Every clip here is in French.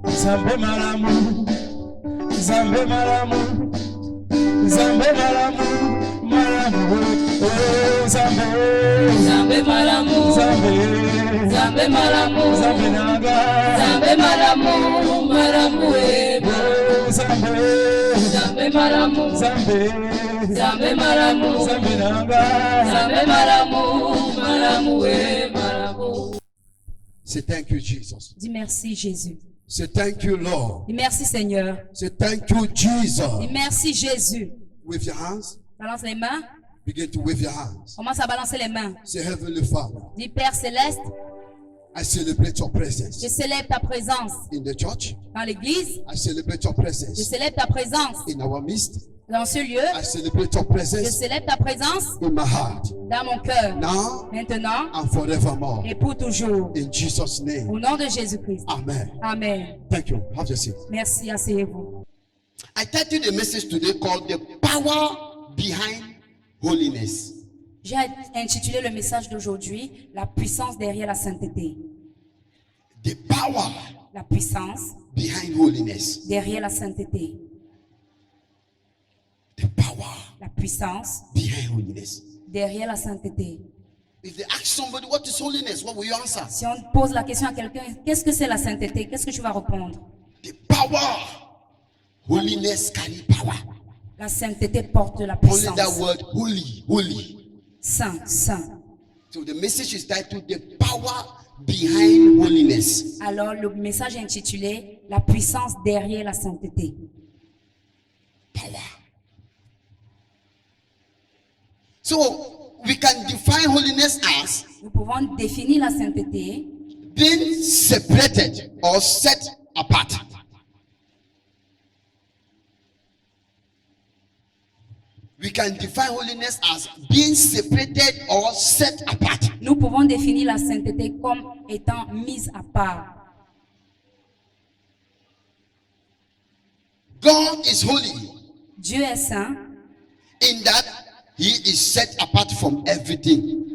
Zambe malamu, Zambe malamu, Zambe malamu, malamu, oh Zambe, Zambe malamu, Zambe malamu, Zambe naga, Zambe malamu, malamu, oh Zambe malamu, Zambe malamu, Zambe naga, Zambe malamu, malamu, malamu. Say thank you, Jesus. Dis merci Jésus. Say thank you, Lord. Dis merci Seigneur. Say thank you, Jesus. Dis merci Jésus. Wave your hands. Balance les mains. Begin to wave your hands. Commence à balancer les mains. Say, Heavenly Father, Dis Père Céleste, I celebrate your presence je célèbre ta présence in the church. dans l'église. I celebrate your Je presence célèbre ta présence in our midst. dans ce lieu. I celebrate your Je presence célèbre ta présence in my heart. dans mon cœur. Now Maintenant and forevermore. et pour toujours. In Jesus' name. Au nom de Jésus-Christ. Amen. Amen. Thank you. Have your seat. Merci, asseyez-vous. I titled the message today called The Power Behind Holiness. J'ai intitulé le message d'aujourd'hui La puissance derrière la sainteté. The power La puissance behind holiness. derrière la sainteté. The power La puissance behind holiness. derrière la sainteté. If they ask somebody what is holiness, what will you answer? Si on pose la question à quelqu'un, qu'est-ce que c'est la sainteté? Qu'est-ce que tu vas répondre? The power. Holiness carry power. La sainteté porte la Only puissance. that word holy, holy. Saint, saint. So the message is titled The Power Behind Holiness. Alors le message est intitulé La puissance derrière la sainteté. Power. So we can define holiness as Nous pouvons définir la sainteté being separated or set apart. We can define holiness as being separated or set apart. Nous pouvons définir la sainteté comme étant mise à part. God is holy Dieu est saint in that he is set apart from everything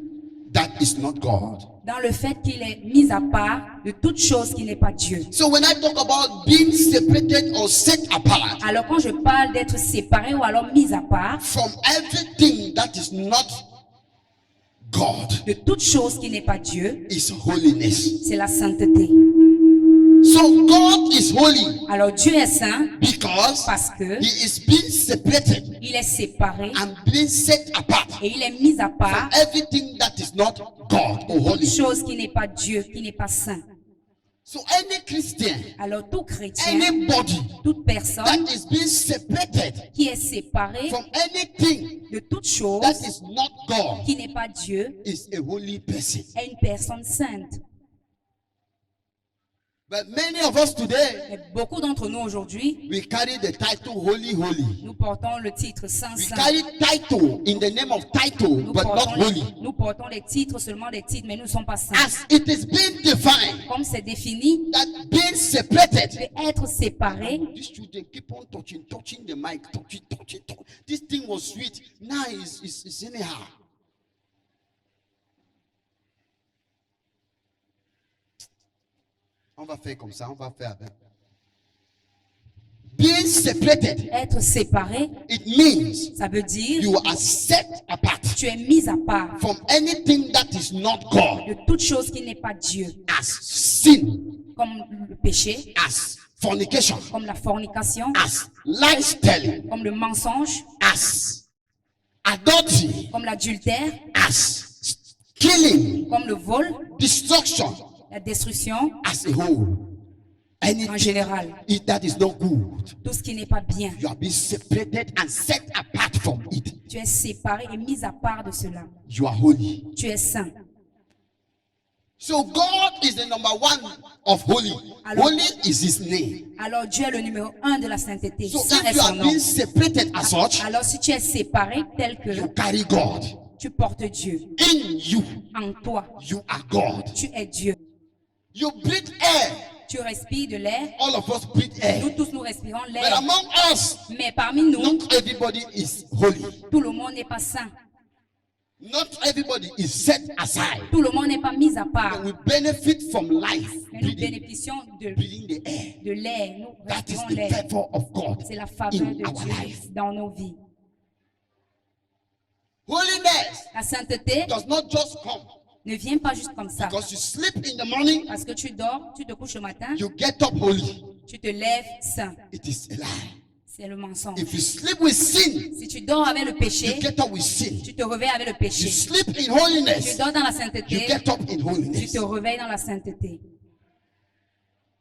that is not God. dans le fait qu'il est mis à part de toute chose qui n'est pas Dieu. So when I talk about being separated or set apart Alors quand je parle d'être séparé ou alors mis à part from everything that is not God de toute chose qui n'est pas Dieu, is holiness. c'est la sainteté. So God is holy Alors Dieu est saint because parce que he is being separated il est séparé and being set apart et il est mis à from part everything that is not God or toute holy. chose qui n'est pas Dieu, qui n'est pas saint. So any Christian, Alors tout chrétien, anybody toute that personne is being separated qui est séparée from anything de toute chose that is not God qui n'est pas Dieu is a holy person. est une personne sainte. But many of us today, Mais beaucoup d'entre nous aujourd'hui, we carry the title holy, holy. nous portons le titre saint, We saint. carry title in the name of title, Nous but not holy. portons les titres, seulement les titres, mais nous ne sommes pas saints. As it is being defined, Comme c'est défini, that being separated. être séparé, These children keep on touching the mic, touching. This thing was sweet. Now it's anyhow. On va faire comme ça, on va faire avec. Being separated, être séparé, it means ça veut dire you are set apart tu es mis à part from anything that is not God, de toute chose qui n'est pas Dieu, as sin, comme le péché, as fornication, comme la fornication, as lies telling, comme le mensonge, as adultery, comme l'adultère, as killing, comme le vol, destruction, la destruction, as a whole. en Anything général, that is not good, tout ce qui n'est pas bien. you are being separated and set apart from it. Tu es séparé et mis à part de cela. You are holy. Tu es saint. So God is the number one of holy. Alors- Holy is his name. Alors Dieu est le numéro 1 de la sainteté. So Saint if est you son are nom. being separated as such, Alors si tu es séparé tel que you carry God. tu portes Dieu In you, en toi, you are God. tu es Dieu. You breathe air. Tu respires de l'air. All of us breathe air. Nous tous nous respirons But l'air. among us, Mais parmi nous, not everybody is holy. tout le monde n'est pas saint. Not everybody is set aside. Tout le monde n'est pas mis à part. But we benefit from life, Mais nous breathing, bénéficions breathing the air. de l'air. Nous That is respirons the l'air. favor of God C'est la faveur in de our Dieu life. dans nos vies. Holiness La sainteté does not just come ne vient pas juste comme ça. because you sleep in the morning, Parce que tu dors, tu te couches le matin, you get up holy. tu te lèves saint. It is a lie. C'est le mensonge. If you sleep with sin, Si tu dors avec le you péché, get up with sin. tu te réveilles avec le You péché. sleep in Tu holiness, dors dans la you sainteté, get up in tu holiness. te réveilles dans la sainteté.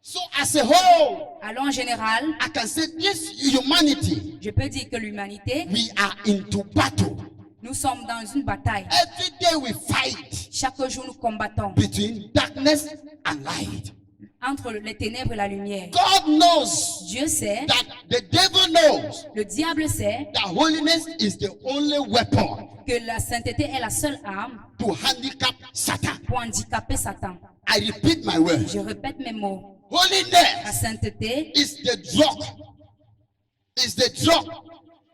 So as a whole, Alors en général, I can say this humanity, je peux dire que l'humanité, we are into battle. nous sommes dans une bataille. Every day we fight Chaque jour, nous combattons between darkness and light. entre les ténèbres et la lumière. God knows Dieu sait, that the devil knows le diable sait that holiness is the only weapon que la sainteté est la seule arme to handicap Satan. pour handicaper Satan. I repeat my words. Je répète mes mots. La Holiness sainteté, is the drug. Is the drug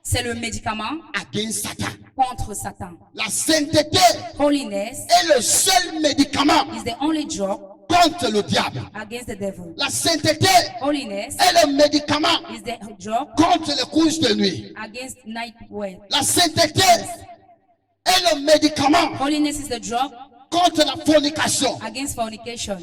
c'est le médicament against Satan. contre Satan. La sainteté Holiness est le seul médicament is the only drug contre le diable. against the devil. La sainteté Holiness est le médicament is the drug contre les couches de nuit. against night work. La sainteté est le médicament Holiness is the drug contre la fornication, against fornication,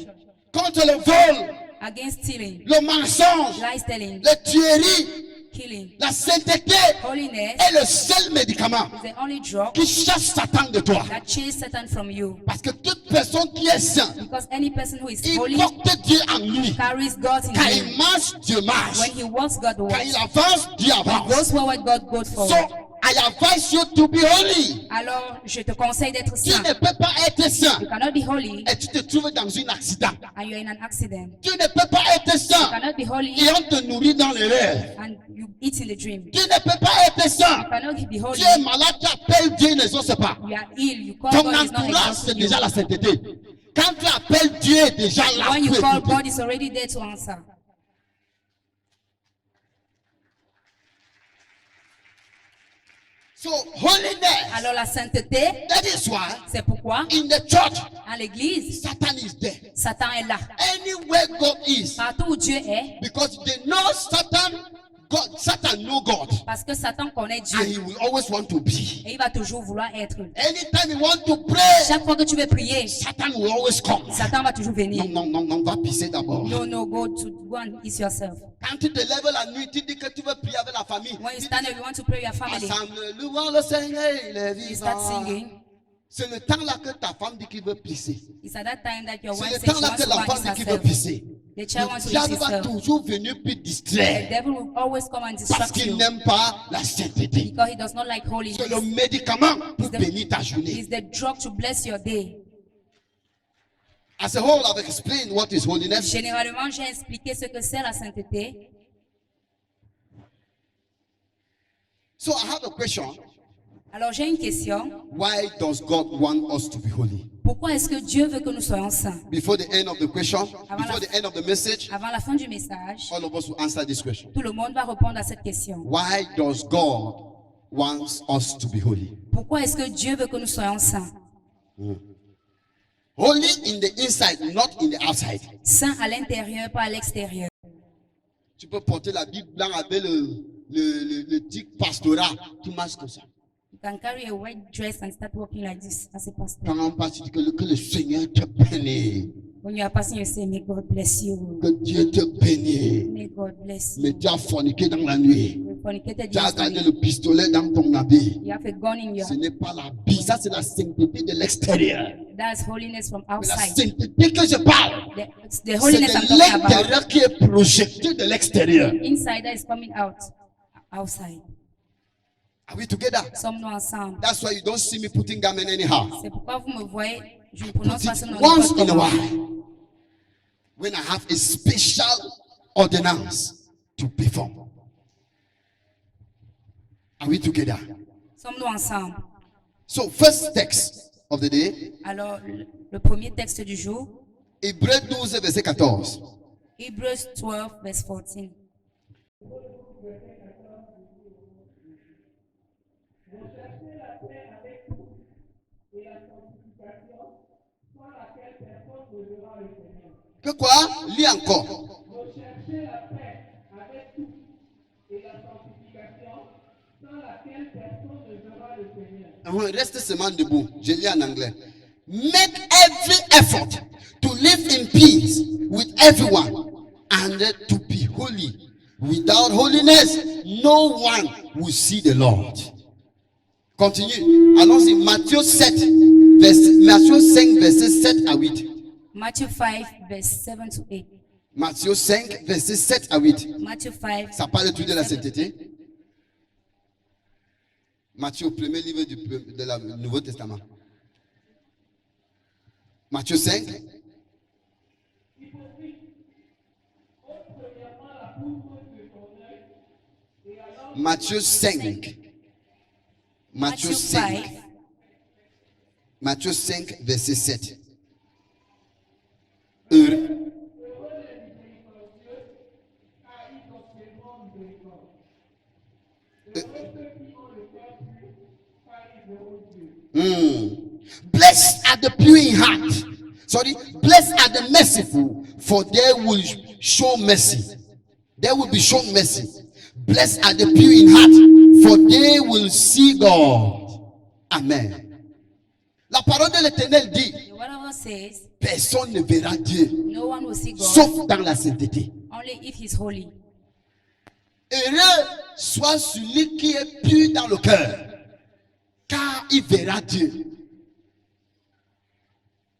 contre le vol, against stealing, le mensonge, lies telling, les tueries. killing. La sainteté Holiness est le seul médicament is the only drug qui chasse Satan de toi. that chases Satan from you. Parce que toute personne qui est sainte, Because any person who is il holy porte Dieu en lui. carries God in Quand him. il marche, Dieu marche. When he walks, God Quand walks. il avance, Dieu avance. Goes forward, God goes So, forward. I advise you to be holy. Alors, je te conseille d'être Tu saint. ne peux pas être saint You cannot be holy et tu te trouves dans un accident. and you're in an accident. Tu ne peux pas être You saint cannot be holy et on te nourrit dans les rêves. and you eat in the dream. Tu ne peux pas être saint. You cannot be holy. Tu es malade, tu appelles Dieu, il n'exauce pas. You are ill. You call Ton God is not entourage, c'est exalting you. déjà la sainteté. Quand tu appelles Dieu, déjà là, When you tu es call écouté. God, is already there to answer. So, holiness, Alors la sainteté, that is why c'est pourquoi in the church, à l'église, Satan is there. Satan est là. Anywhere God is, Partout où Dieu est, because they know Satan know God, parce que Satan connaît Dieu and he will always want to be. et il va toujours vouloir être. Anytime you want to pray, Chaque fois que tu veux prier, Satan will always come. Satan va toujours venir. Non, va pisser d'abord. No, go and eat yourself. Quand tu te lèves la nuit, tu dis que tu veux prier avec la famille. When you stand there, you want to pray with your family. Ensemble, louons le Seigneur, il est You start vivant. singing. C'est le temps là que ta femme dit qu'il veut pisser. It's at that time that your C'est wife le says temps she là wants que to la go femme and dit eat qu'il veut herself. pisser. The child wants to Le eat diable va himself. toujours venir puis The distraire. devil will always come and Parce distract qu'il you n'aime pas la sainteté. because he does not like C'est holiness. le médicament pour the- bénir ta journée. It's the drug to bless your day. As a whole, I've explained what is holiness. Généralement, j'ai expliqué ce que c'est la sainteté. So I have a question. Alors j'ai une question. Why does God want us to be holy? Pourquoi est-ce que Dieu veut que nous soyons saints? Before the end of the question, before the end of the message, Avant la fin du message, all of us will answer this question. tout le monde va répondre à cette question. Why does God want us to be holy? Pourquoi est-ce que Dieu veut que nous soyons saints? Holy in the inside, not in the outside. Saints à l'intérieur, pas à l'extérieur. Tu peux porter la Bible blanche avec le tic pastorat, tu marches comme ça. You can carry a white dress and start walking like this as a pastor. Quand on passe, tu dis que le Seigneur te bénit, When you are passing, you say, may God bless you. que Dieu te bénit. May God bless you. Mais tu as forniqué dans la nuit. You fornicated Tu as gardé yesterday. le pistolet dans ton habit. You have a gun in your Ce n'est pas la Bible, ça c'est la sainteté de l'extérieur. That's holiness from Mais la outside. sainteté que je parle, The c'est holiness I'm de talking about. l'intérieur qui est projeté de l'extérieur. Inside that is coming out. Outside. Are we together? Sommes-nous ensemble. That's why you don't see me putting garment anyhow. C'est pourquoi vous me voyez, je ne prononce Put pas ce it nom. once in a n'importe comment. while. When I have a special ordinance to perform. Are we together? Sommes-nous ensemble. So, first text of the day, Alors, le premier texte du jour, Hébreux 12, verset 14. Hebrews 12, verse 14. Que quoi? Lis encore. Recherchez la paix avec tous et la sanctification sans laquelle personne ne verra le Seigneur. Reste seulement debout. Je lis en anglais. Make every effort to live in peace with everyone and to be holy. Without holiness, no one will see the Lord. Continue. Allons-y. Matthieu 5, verset 7 à 8. Matthew 5, verse 7 to 8. Matthieu 5, verset 7 à 8. Matthew 5. Ça parle tout de la sainteté. Matthieu, premier livre du Nouveau Testament. Matthieu 5. Matthieu 5. Matthieu 5. Matthieu 5, verset 7. Heureux. Blessed are the pure in heart. Sorry, blessed are the merciful, for they will show mercy. They will be shown mercy. Blessed are the pure in heart, for they will see God. Amen. La parole de l'Éternel dit, The word of God says, personne ne verra Dieu, no one will see God sauf dans la sainteté. only if He's holy. Heureux soit celui qui est pur dans le cœur, car il verra Dieu.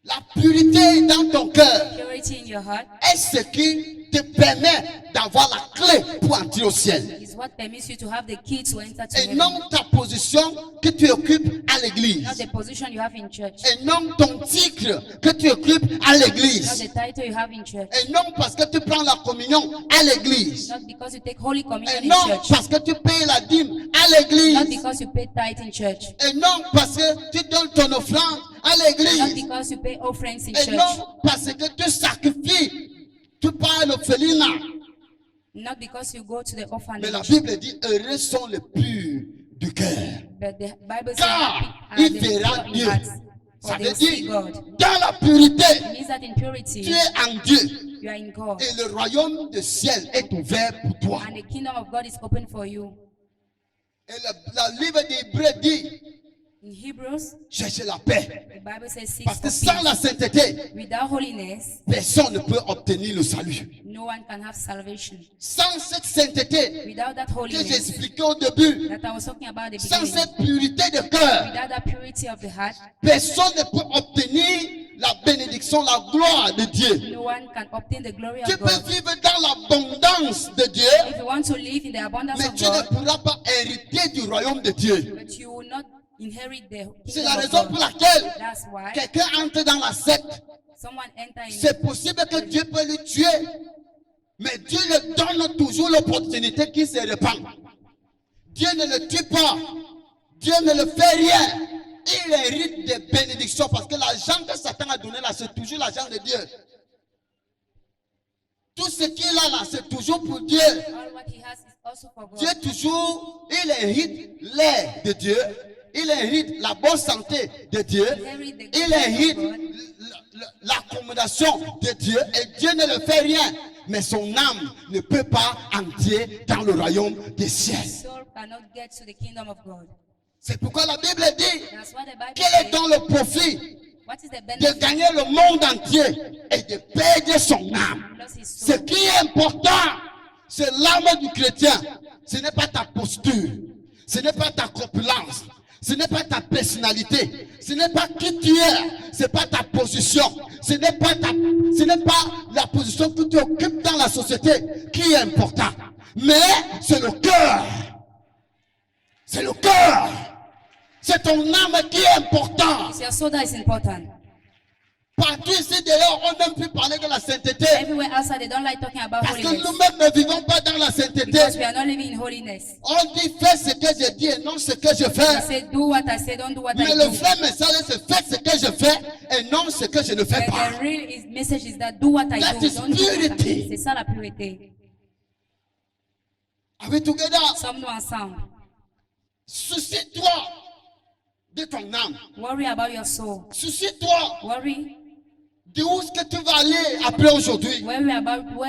La pureté dans ton cœur Purity in your heart est ce qui te permet d'avoir la clé pour entrer au ciel. is what permits you to have the key to enter to Et heaven. non ta position que tu occupes à l'église. Not the position you have in church. Et non ton titre que tu occupes à Not l'église. the title you have in church. Et non parce que tu prends la communion à l'église. Not because you take Holy Communion Et in non church. parce que tu payes la dîme à Not l'église. because you pay tithe in church. Et non parce que tu donnes ton offrande à Not l'église. because you pay offerings in Et church. non parce que tu sacrifies. Tu pars l'orphelinat. Not because you go to the Mais la orphanage. Bible dit, heureux sont les purs du cœur. But the Bible says, Car happy are il the verra pure in Dieu. heart, Ça for they veut will see dire, God. dans la pureté, It means that in purity, tu es en Dieu. you are in God. Et le royaume du ciel est ouvert pour toi. And the kingdom of God is open for you. Et le livre d'Hébreux dit, In Hebrews, cherchez la paix. the Bible says, seek Parce for que sans la peace. sainteté, Without holiness, personne ne peut obtenir le salut. no one can have salvation. Sans cette sainteté Without that que j'ai holiness expliqué au début, that I was talking about at the sans beginning, cette pureté de cœur, without that purity of the heart, personne ne peut obtenir la bénédiction, la gloire de Dieu. no one can obtain the glory Tu of peux God. vivre dans l'abondance de Dieu, If you want to live in the abundance mais of tu ne God, pourras pas hériter du royaume de Dieu. but you will not inherit the C'est kingdom la of raison pour God. laquelle That's why quelqu'un entre dans la secte. someone enter in. C'est possible que Dieu peut le tuer, mais Dieu lui donne toujours l'opportunité qu'il se répand. Dieu ne le tue pas, Dieu ne le fait rien. Il hérite des bénédictions parce que l'argent que Satan a donné là, c'est toujours l'argent de Dieu. Tout ce qu'il a là, c'est toujours pour Dieu. All what he has is also for God. Dieu toujours, il hérite l'air de Dieu, il hérite la bonne santé de Dieu, il hérite l'accommodation de Dieu et Dieu ne le fait rien. Mais son âme ne peut pas entrer dans le royaume des cieux. Soul cannot get to the kingdom of God. C'est pourquoi la Bible dit, That's why the Bible quel est says, donc le profit what is the de benefit gagner le monde entier et de perdre son âme? of his Ce soul? qui est important, c'est l'âme du chrétien. Ce n'est pas ta posture, ce n'est pas ta corpulence, ce n'est pas ta personnalité, ce n'est pas qui tu es, ce n'est pas ta position, ce n'est pas la position que tu occupes dans la société qui est important. Mais c'est le cœur. C'est le cœur. C'est ton âme qui est important. It's your soul that is important. Partout ici dehors, on n'aime plus parler de la sainteté. Everywhere outside, they don't like talking about Parce que holiness. nous-mêmes ne vivons pas dans la sainteté. Because we are not living in holiness. On dit fais ce que je dis et non ce que je We fais. say, do what I say, don't do what Mais I le do. vrai message c'est fais ce que je fais et non ce que je ne fais But pas. the real message is that do what I That do, is don't do what I purity. do. C'est ça la pureté. Are we together? Sommes-nous ensemble. Soucie-toi de ton âme. Worry about your soul. Soucie-toi Worry D'où est-ce que tu vas aller après aujourd'hui? Where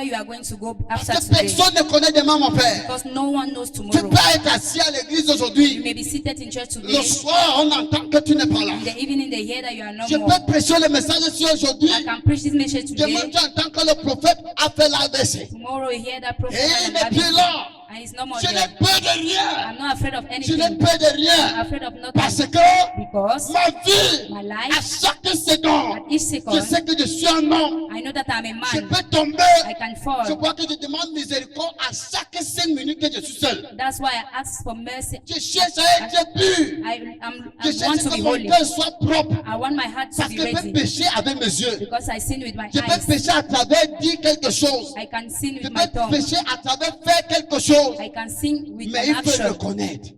you are going to go Parce after que today. personne ne connaît demain, mon père. Because no one knows Tu tomorrow. peux être assis à l'église You aujourd'hui. may be seated in church Le today. soir, on entend que tu n'es pas là. In the evening, they hear that you are no Je more. peux prêcher le message ici aujourd'hui. I can preach this message Demain, today. tu entends que le prophète a fait l'ABC. Tomorrow, you hear that prophet Et and il n'est plus the là. and he's no more Je n'ai there. peur de rien. I'm not afraid of Je n'ai anything. peur de I'm rien. afraid of Parce nothing. que Because ma vie, my à life, chaque seconde, at each je second, sais que je suis un homme. I know that I'm a Je man. peux tomber. I can Je fall. vois que je demande miséricorde à chaque 5 minutes que je suis seul. That's why I ask for mercy. Je cherche à être pur. I Je want cherche to que be mon holy. cœur soit propre. I want my heart to Parce be que je peux ready. pécher avec mes yeux. Because I sin with my Je peux eyes. pécher à travers dire quelque chose. I can sin Je with my peux tongue. pécher à travers faire quelque chose. I can sing with Mais an il faut action. reconnaître.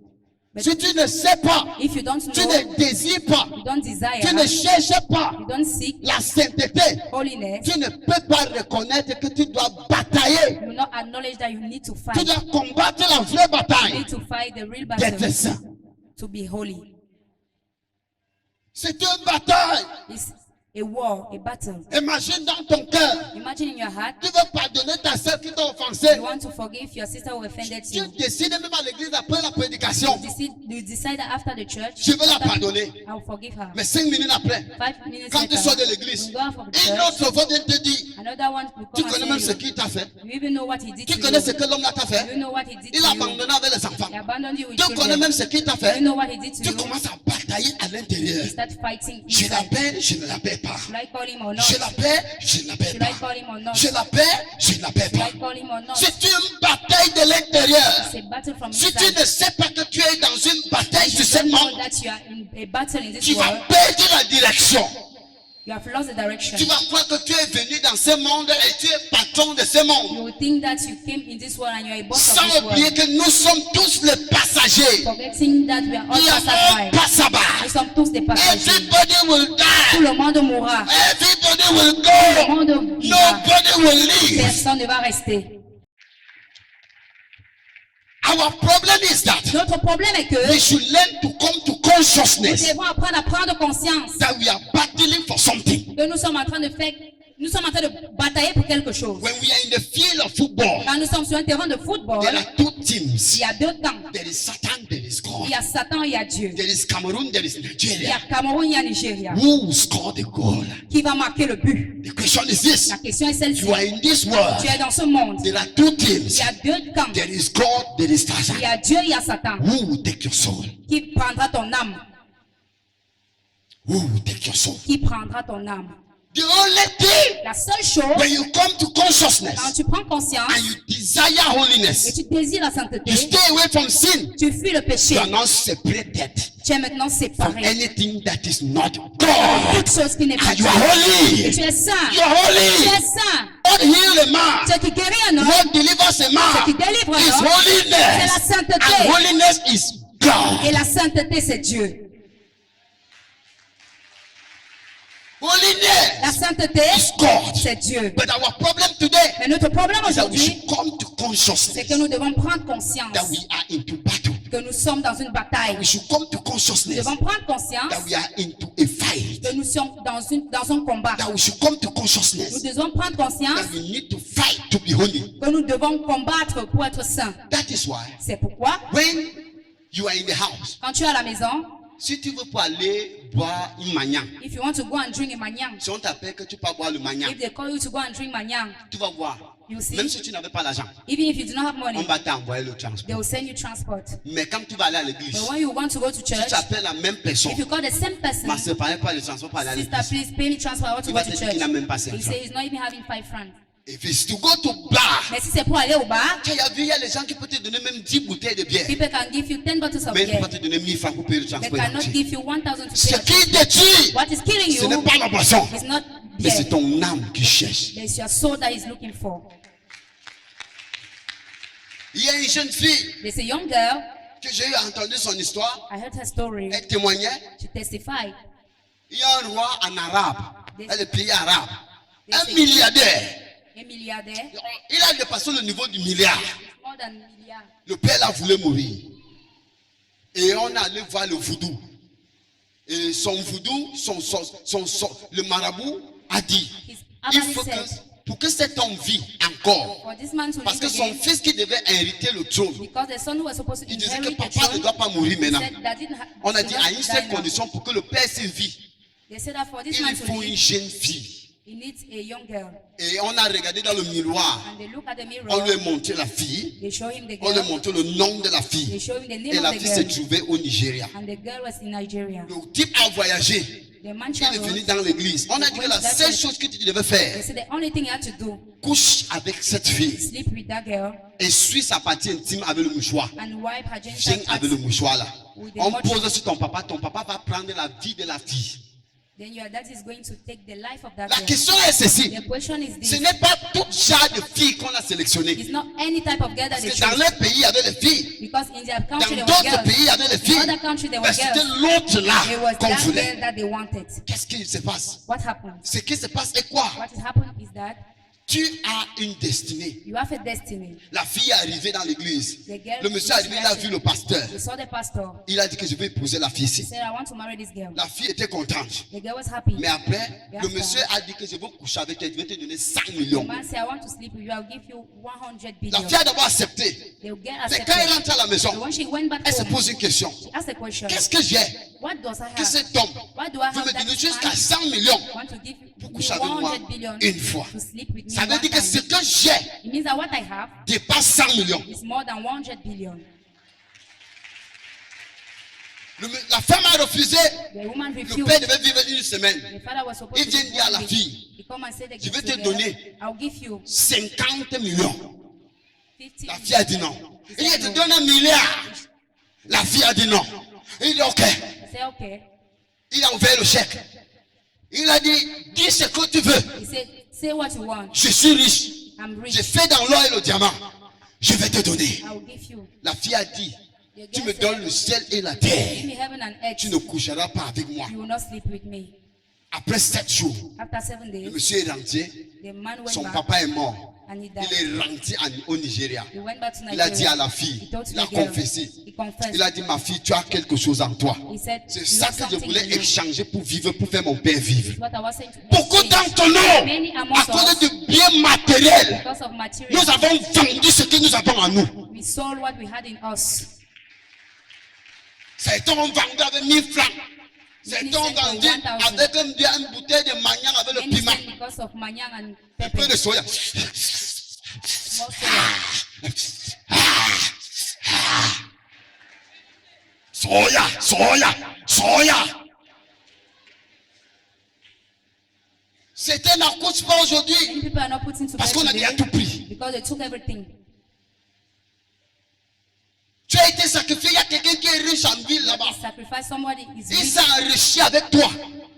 But Si tu ne sais pas, if you don't tu know, ne désires pas, you don't desire, tu ne cherches pas you don't seek la sainteté, holiness, tu ne peux pas reconnaître que tu dois batailler. you will not acknowledge that you need to Tu fight. dois combattre la vraie You bataille need to fight the real d'être battle saint. to be holy. C'est une bataille. It's a war, a battle. Imagine dans ton cœur, Imagine in your heart, tu veux pardonner ta soeur qui t'a offensé. you want to forgive your sister who offended Tu you. décides même à l'église après la prédication, You decide that after the church, je vais la pardonner. I will forgive her. Mais 5 minutes après, 5 minutes quand tu later, sors de l'église, when you go out from the une church, autre voix vient te dire, another one will tu come connais même and ce say qu'il t'a fait. you even know what he did Tu to connais ce you. que l'homme là t'a fait. You know what he did Il to a you. abandonné avec les enfants. He abandoned you with Tu connais children. même ce qu'il t'a You fait. know what he did to Tu you. commences à batailler à l'intérieur. You start fighting Je inside. l'appelle, je ne l'appelle pas. Should I call him or not? Je l'appelle, je ne l'appelle Should I pas. call him or not? Je l'appelle, je ne l'appelle Should pas. I call him or not? C'est une bataille de l'intérieur. It's a battle from Si tu inside. ne sais pas que tu es dans une bataille You sur ce don't know monde, that you are in a battle in this tu vas world. perdre la direction. You have lost the direction. Tu vas croire que tu es venu dans ce monde et tu es patron de ce monde. You will think that you came in this world and you are a boss of Sans this oublier world. que nous sommes tous les passagers. Forgetting that we are all Il y a un passersby. passaba. Nous sommes tous des passagers. Everybody will Tout die. le monde mourra. Everybody will Tout le go. monde vivra. Nobody will leave. Personne ne va rester. Our problem is that Notre problème est que we should learn to come to nous consciousness devons apprendre à prendre conscience that we are battling for something. que nous sommes en train de faire, nous sommes en train de batailler pour quelque chose. When we are in the field of football, Quand nous sommes sur un terrain de football, there are two il teams. y a deux camps. There is Satan, there is God. Il y a Satan et il y a Dieu. There is Cameroon, there is Il y a Nigeria. Cameroun, il y a Nigeria. Who will score the goal? Qui va marquer le but? The question is this. La question est celle-ci. You are in this world. Tu es dans ce monde. There are two Il teams. y a deux camps. There is God, there is Il y Satan. a Dieu et il y a Satan. Who will take your soul? Qui prendra ton âme? Who will take your soul? Qui prendra ton âme? The only thing, La seule chose, when you come to quand consciousness tu prends conscience and you desire et holiness, tu désires la you sainteté, stay away from sin. tu fuis le péché. You are not separated Tu es maintenant from séparé. anything that is not God. Toute chose qui n'est pas And you Dieu. are Et holy. tu es saint. You are Tu holy. es saint. What heal a man? Ce qui guérit un homme, What delivers a ce qui man délivre is un homme, c'est la holiness. sainteté. And holiness is God. Et la sainteté, c'est Dieu. La Holiness sainteté, is God. c'est Dieu. But our problem today Mais notre problème is that we aujourd'hui, should come to c'est consciousness que nous devons prendre conscience that we are into battle. que nous sommes dans une bataille. We should come to Nous consciousness devons prendre conscience that we are into a fight. que nous sommes dans un combat. That we should come to Nous consciousness devons prendre conscience that we need to fight to be holy. que nous devons combattre pour être saints. That is why C'est pourquoi, when you are in the house, quand tu es à la maison, si tu veux pas aller boire un manyang, if you want to go and drink a manyang, si on t'appelle que tu peux boire le manyang, if they call you to go and drink manyang, tu vas boire. you see, Même si tu n'avais pas l'argent, even if you do not have on money, va t'envoyer le they transport. will send you transport. Mais quand tu vas aller à l'église, But when you want to go to si church, tu appelles la même personne, if you call the same person, ma soeur, parlez pas le transport pour aller à sister, l'église. please pay me transport, I want to Il go va to te dire church. qu'il n'a même pas 5 He francs. say he's not even having 5 francs. If it's to go to bar, Mais si c'est pour aller au bar, tu as vu, il y a des gens qui peuvent te donner même 10 bouteilles de bière. people can give you 10 bottles of Mais ils ne beer. peuvent pas te donner 1000 francs pour payer le They transport. cannot give you 1,000 to Ce pay. qui te tue, What is killing ce n'est you pas la boisson, is not mais c'est beer. ton âme qui cherche. It's your soul that is looking for. Il y a une jeune fille There's a young girl, que j'ai eu entendu son histoire. I heard her story. Elle témoignait. She testified. Il y a un roi en arabe, dans le pays arabe, un Des- milliardaire. A milliardaire, Il a dépassé le niveau du milliard. more than a milliard. Le père là voulait mourir. Et on allait voir le voodoo. Et son voodoo, le marabout a dit, His il Abba faut que, said, pour que cet homme vit encore, for this man to parce live que son again, fils qui devait hériter le trône, because the son who was supposed to il disait que inherit the papa ne throne, doit pas mourir maintenant. said that didn't On a he dit doesn't à une die seule now. condition pour que le père s'il vit, They said that for this il man to faut une live, jeune fille. he needs a young girl. Et on a regardé dans le miroir, And they look at the mirror, on lui a montré la fille, they show him the on lui a girl, montré le nom de la they fille. show him the Et name la of the fille s'est girl. trouvée au Nigeria. And the girl was in Nigeria. Le type a voyagé. The man Il est venu traveled. dans l'église. On a dit que la seule chose que tu devais They faire, said the only thing he had to do, couche avec cette fille sleep with that girl et suis sa partie intime avec le mouchoir. and wipe her Viens genital avec le parts. mouchoir là. With the On mouchoir. pose sur ton papa va prendre la vie de la fille. Then your dad is going to take the life of that La girl. question est ceci. The question is Ce this. n'est pas tout genre de filles qu'on a sélectionné. It's not any type of girl that Parce they que dans choose. leur pays, il y avait les filles. Because in their Dans country there were d'autres girls. pays, il y avait les In filles. other countries there Mais were c'était girls. l'autre It là was qu'on that voulait. girl that they wanted. Qu'est-ce qui se passe? What happened? Ce qui se passe est quoi? What has happened is that Tu as une destinée. you have a destiny. La fille est arrivée dans l'église. The girl Le monsieur est arrivé, il a vu le pasteur. You saw the pastor. Il a dit que je vais épouser la fille He ici. said, I want to marry this girl. La fille était contente. The girl was happy. Mais après, le Yeah. monsieur a dit que je vais coucher avec elle, je vais te donner 5 The millions. man said, I want to sleep with you. I'll give you 100 La billion. fille a d'abord accepté. The girl Mais quand elle accepted. rentre à la maison, So when she went back elle se home, pose une question. she asked a question. Qu'est-ce que j'ai What does I que have? cet homme Why do I veut have me that donner jusqu'à man 100 millions want to give pour me coucher avec moi 100 billion une fois? to sleep with me Ça veut one dire que ce time? que j'ai It means that what I have dépasse 100 millions. is more than 100 billion. La femme a refusé. The woman Le refused. père devait vivre une semaine. The father was supposed Il to vient give dire à la 1 week. fille, He come and say the je vais gift te to the donner girl. I'll give you 50 millions. 50 La fille a dit non. He Il dit, said je te no. donne 1 milliard. La fille a dit non. Il dit ok. He said, okay. Il a ouvert le chèque. Il a dit, dis ce que tu veux. He said, say what you want. Je suis riche. I'm rich. J'ai fait dans l'or et le diamant. Je vais te donner. I will give you. La fille a dit, The tu girl me said, donnes le ciel et la give terre. me heaven and earth. Tu ne coucheras pas avec moi. You will not sleep with me. Après 7 jours, After 7 le days, monsieur est rentré. the man went Son back papa est mort. and he Il died. est rentré au Nigeria. He went back to Il a dit à Nigeria. la fille, He told il a the girl. confessé. He confessed. Il a dit, ma fille, tu as quelque chose en toi. He said, C'est you ça have que je something voulais in you. échanger pour vivre, pour faire mon père vivre. What I was saying to Beaucoup exchange. d'entre nous, Many among à cause us, de biens matériels, because of material, nous avons vendu ce que nous avons en nous. we sold what we had in us. Certains ont vendu avec 1000 francs. Certains ont Many said vendu for 1000. avec une bouteille de manière avec le Many piment. said because of manyang and Un peu pepper. de soya. Small soya. Soya. Certains n'accouchent pas aujourd'hui Many people are not putting to parce bed qu'on a déjà tout today pris. because they took everything. Tu as été sacrifié, il y a quelqu'un qui est riche en ville là-bas. He sacrificed somebody is Il rich. s'est enrichi avec toi.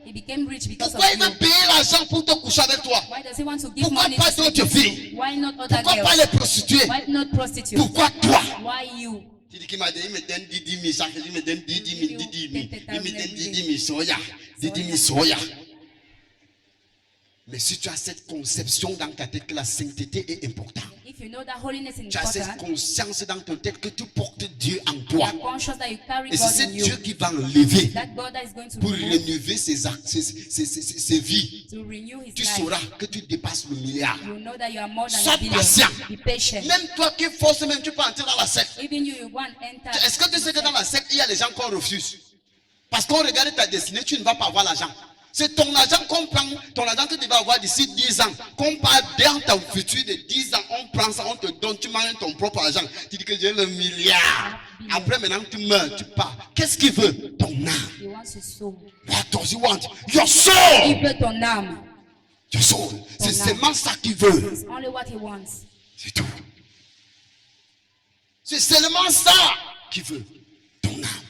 He became rich because Pourquoi of il you. veut payer l'argent pour te coucher avec toi? Why does he want to give Pourquoi money pas to sleep d'autres with filles? you? Why not other Pourquoi pas girls? les prostituées? Why not prostitutes? Pourquoi toi? Why you? Tu dis qu'il m'a dit, il me donne 10 000, chaque jour, il me donne 10 000, 10 000. Il me donne 10 000 soya. 10 000 soya. Mais si tu as cette conception dans ta tête que la sainteté est importante, If you know that holiness is tu as cette important, conscience dans ta tête que tu portes Dieu en you toi. are conscious that you carry Et God c'est in you. Dieu qui va enlever That God that is going to pour remove, rénover ses vies. to renew his Tu life. sauras que tu dépasses le milliard. You know that you are more than Sois a billion. patient. Be patient. Même toi qui forces, même tu peux entrer dans la secte. Even you go and enter. Est-ce que tu sais que dans la secte, il y a des gens qu'on refuse? Parce qu'on regarde ta destinée, tu ne vas pas avoir l'argent. C'est ton argent qu'on prend, ton argent que tu vas avoir d'ici 10 ans. Qu'on parle dans ton futur de 10 ans, on prend ça, on te donne, tu manges ton propre argent. Tu dis que j'ai le milliard. Après, maintenant, tu meurs, tu pars. Qu'est-ce qu'il veut? Ton âme. He wants your soul. What does he want? Your Il soul. veut ton âme. Your soul. C'est Ton âme. seulement ça qu'il veut. It's only what he wants. C'est tout. C'est seulement ça qu'il veut. Ton âme.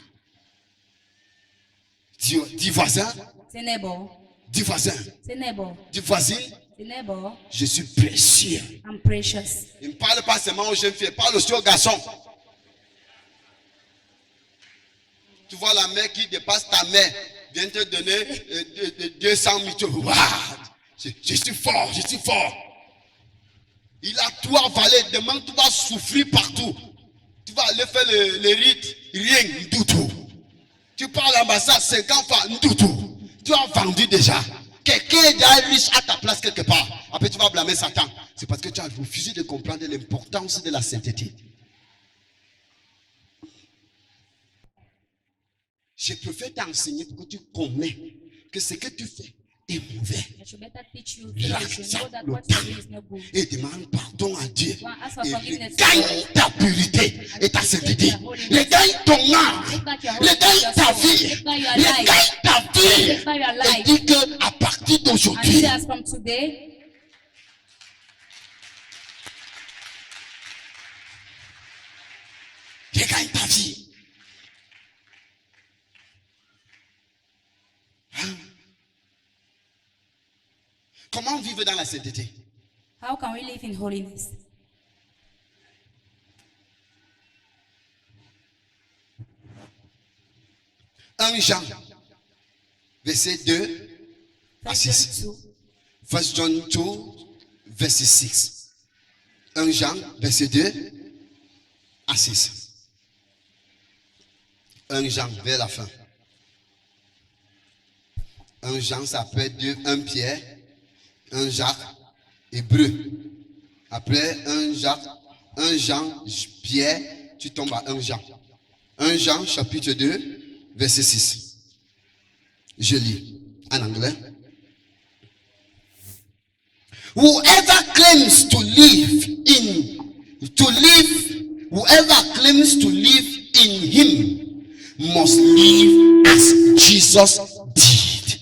Dis voisin, Say neighbor. dis voisin, Say neighbor. dis voisine, Say neighbor. je suis précieux. I'm precious. Il ne parle pas seulement aux jeunes filles, il parle aussi aux garçons. Tu vois la mère qui dépasse ta mère, vient te donner 200 000. Waouh, je suis fort, je suis fort. Il a tout avalé, demain tu vas souffrir partout. Tu vas aller faire le rite, rien du tout. Tu parles à l'ambassade 50 fois, du tout. Tu as vendu déjà. quelqu'un est déjà riche à ta place quelque part. Après, tu vas blâmer Satan. C'est parce que tu as refusé de comprendre l'importance de la sainteté. Je préfère t'enseigner pour que tu connais que ce que tu fais est mauvais. I should better teach you Relax, to know that le what you temps do is not good. et demande pardon à Dieu. Go and ask for Et forgiveness. regagne ta purité et ta sainteté. Regagne ton âme. Take back your Regagne ta vie. Take back your Regagne life. ta vie. Take back your Et life. dis que à partir And d'aujourd'hui, say as from today, regagne ta vie. Hein? Comment vivre dans la sainteté? how can we live in holiness? Un Jean, verset 2 à 6. 2. 1 John 2, verset 6. 1 Jean, verset 2 à 6. 1 Jean, vers la fin. 1 Jean, ça peut être 1 Pierre, 1 Jacques, Hébreu. Après 1 Jacques, 1 Jean, Pierre, tu tombes à 1 Jean. 1 Jean, chapitre 2, verset 6. Je lis en anglais. Whoever claims to live in him must live as Jesus did.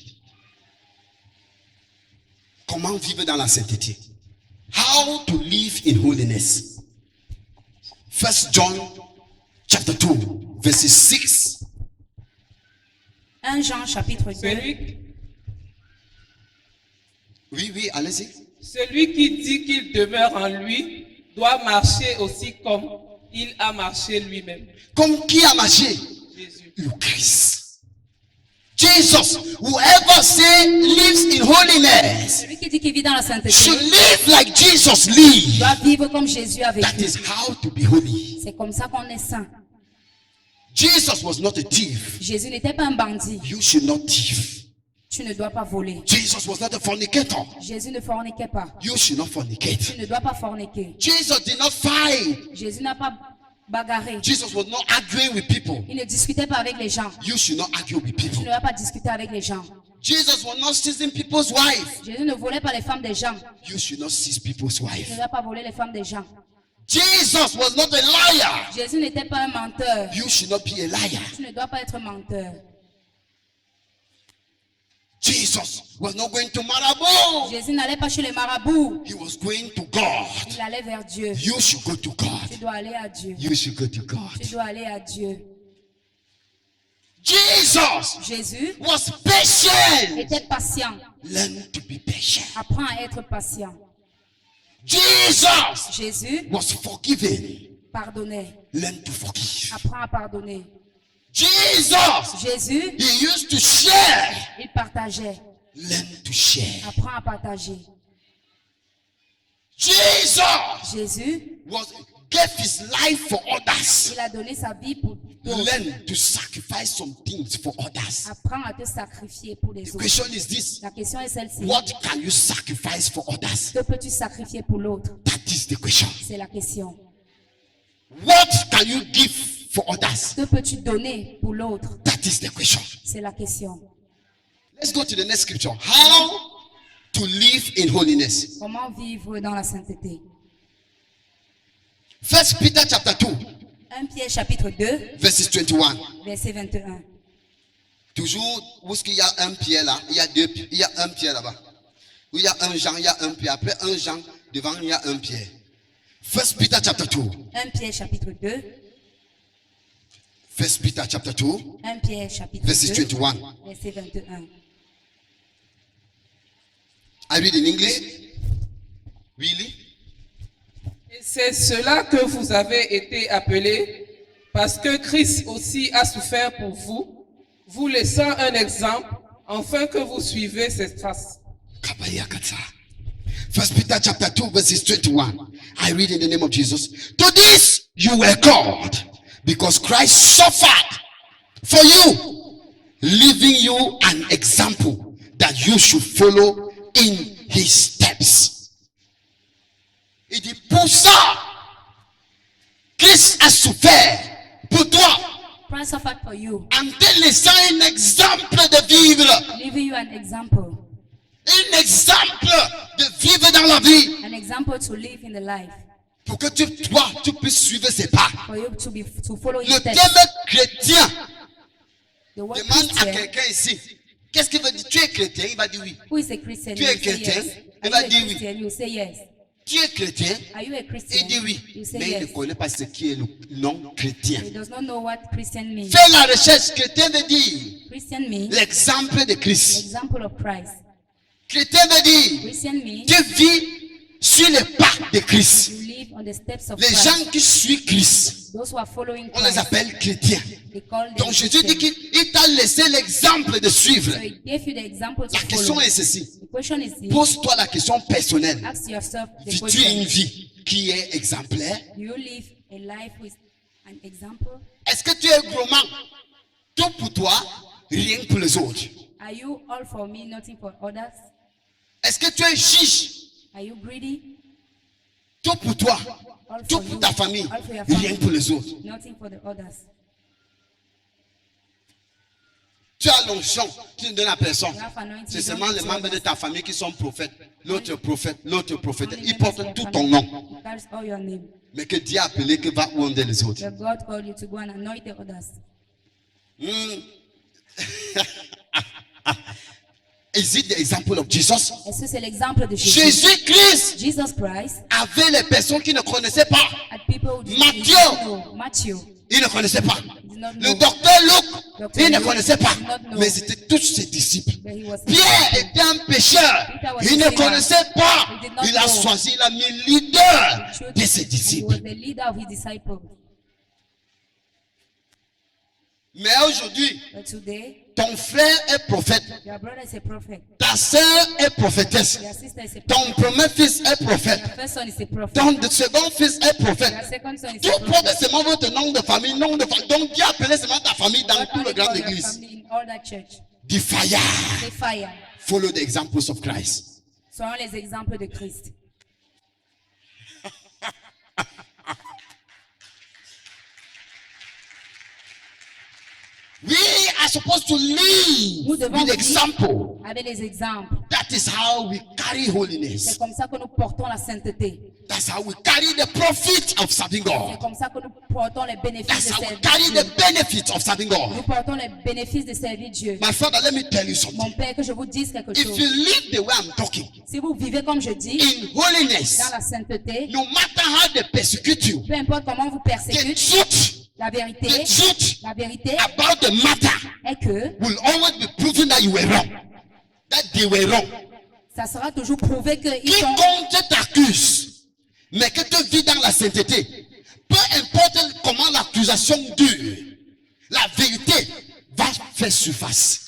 Comment vivre dans la sainteté? How to live in holiness. 1 John chapter 2, verset 6. 1 Jean chapitre 2. Oui, allez-y. Celui qui dit qu'il demeure en lui doit marcher aussi comme il a marché lui-même. Comme qui a marché? Jésus. Le Christ. Jesus, whoever say lives in holiness, Celui qui dit qu'il vit dans la sainteté should live like Jesus lived. doit vivre comme Jésus a That vécu. is how to be holy. C'est comme ça qu'on est saint. Jesus was not a thief. Jésus n'était pas un bandit. You should not thief. Tu ne dois pas voler. Jesus was not a fornicator. Jésus ne forniquait pas. You should not fornicate. Tu ne dois pas forniquer. Jesus did not fight. Jésus n'a pas bagarré. Jesus was not arguing with people. Il ne discutait pas avec les gens. You should not argue with Tu people. ne dois pas discuter avec les gens. Jesus was not seizing people's wife. Jésus ne volait pas les femmes des gens. You should not seize people's Tu wife. ne dois pas voler les femmes des gens. Jesus was not a liar. Jésus n'était pas un menteur. You should not be a liar. Tu ne dois pas être menteur. Jesus was not going to Marabout. Jésus n'allait pas chez les marabouts. He was going to God. Il allait vers Dieu. You should go to Tu God. dois aller à Dieu. You should go to God. Tu dois aller à Dieu. Jesus Jésus was patient. était patient. Learn to be patient. Apprends à être patient. Jesus Jésus was forgiving. pardonnait. Learn to forgive. Apprends à pardonner. Jesus, Jésus, he used to share. il partageait. Learn to share. Apprends à partager. Jesus Jésus, gave his life for others. il a donné sa vie pour d'autres. Learn to sacrifice some things for others. Apprends à te sacrifier pour les The autres. question is this: La question est celle-ci. what can you sacrifice for others? Que peux-tu sacrifier pour l'autre? That is the question. C'est la question. What can you give for others? Que peux-tu donner pour l'autre? That is the question. C'est la question. Let's go to the next scripture. How to live in holiness. Comment vivre dans la sainteté? 1 Peter chapter 2, 1 Pierre chapitre 2, verses 21. verset 21. Toujours où est-ce qu'il y a un Pierre là? Il y a un Pierre là-bas. Où il y a un Jean, il y a un Pierre. Après un Jean, devant il y a un Pierre. 1 Peter chapter 2. 1 Pierre chapitre 2, 1 Peter chapter 2, 1 Pierre chapitre verses 2, 21. verset 21. I read in English. Really? Et c'est cela que vous avez été appelés, parce que Christ aussi a souffert pour vous, vous laissant un exemple, afin que vous suivez ses traces. Kabayakata. 1 Peter chapter 2, verses 21. I read in the name of Jesus. To this you were called, because Christ suffered for you, leaving you an example that you should follow in his steps. Il dit, pour ça, Christ a souffert pour toi, Christ suffered for you, en te laissant un exemple de vivre. leaving you an example. Un exemple de vivre dans la vie. An example to live in the life. Pour que toi, tu puisses suivre ses pas. For you to follow his Le steps. terme chrétien, The word demande à Christian. quelqu'un ici, qu'est-ce qu'il veut dire? Tu es chrétien? Il va dire oui. Who is a Christian? Tu You es say chrétien? yes. Il Are va you dire a oui. Christian? You say yes. Tu es chrétien? Are you a Christian? Il dit oui. You say Mais il ne yes. connaît pas ce qui est le nom chrétien. He does not know what Christian means. Fais la recherche. Chrétien veut dire Christian means l'exemple de the Christ. example of Christ. Chrétien veut dire Christian means tu vis sur les pas de Christ. you live on the steps of Les Christ. gens qui suivent Christ, Those who are following on les Christ, appelle chrétiens. they call them Donc Jésus dit Christians. qu'il t'a laissé l'exemple de suivre. So he gave you the example to La question follow. est ceci. The question is this. Pose-toi la question personnelle. Ask yourself the Vis-tu question. une vie qui est exemplaire? Do you live a life with an example? Est-ce que tu es gourmand? Tout pour toi, rien pour les autres. Are you all for me, nothing for others? Est-ce que tu es chiche? Are you greedy? Tout pour toi, All tout for pour you, ta famille, all for your rien family, pour les autres. nothing for the others. Tu as l'onction, tu ne donnes à personne. You have anointing, C'est you seulement don't les give membres to de others. ta famille qui sont prophètes. L'autre prophète, l'autre prophète. Only Ils members portent of your tout family. ton nom. That's all your name. Mais que Dieu a appelé que va wonder les autres. But God called you to go and anoint the others. Is it the example of Jesus? Est-ce que c'est l'exemple de Jésus? Jésus-Christ Jesus Christ avait les personnes qui ne connaissaient pas. had people who did Matthieu. not know. Matthew. Ils ne connaissaient pas. Did not Le know. docteur Luc, Dr. il ne Luke connaissait pas. did not know. Mais c'était tous ses disciples. But he was Pierre était un pécheur. Peter was Il a ne sinner. connaissait pas. He did not Il a know. choisi, il a mis leader truth, de ses and he disciples. was the leader of his disciples. Mais aujourd'hui, But today, ton frère est prophète. your brother is a prophet. Ta sœur est prophétesse. Your sister is a Ton prophet. premier fils est Your prophète. first son is a prophet. Ton second fils est Your prophète. second son is Tout a porte prophet. seulement votre nom de famille, nom de famille. Donc Dieu a appelé seulement ta famille dans God toute la only grande called your église. family in all that church. Du fire. Say fire. Follow the examples of Christ. Selon les exemples de Christ. We are supposed to live Nous devons with vivre example. avec les exemples. That is how we carry C'est holiness. comme ça que nous portons la sainteté. That's how we carry the profit of serving C'est God. comme ça que nous portons les bénéfices That's de how we servir carry Dieu. the benefits of serving Nous God. portons les bénéfices de servir Dieu. My father, let me tell you Mon something. Père, que je vous dise quelque If chose. you live the way I'm talking, Si vous vivez comme je dis, in holiness, dans la sainteté, no matter how they persecute you, peu importe comment vous the persécutez, truth, la vérité, the truth la vérité about the matter est que will always be proven that you were wrong. That they were wrong. ça sera toujours prouvé qu'ils sont. Quiconque t'accuse, mais que tu vis dans la sainteté, peu importe comment l'accusation dure, la vérité va faire surface.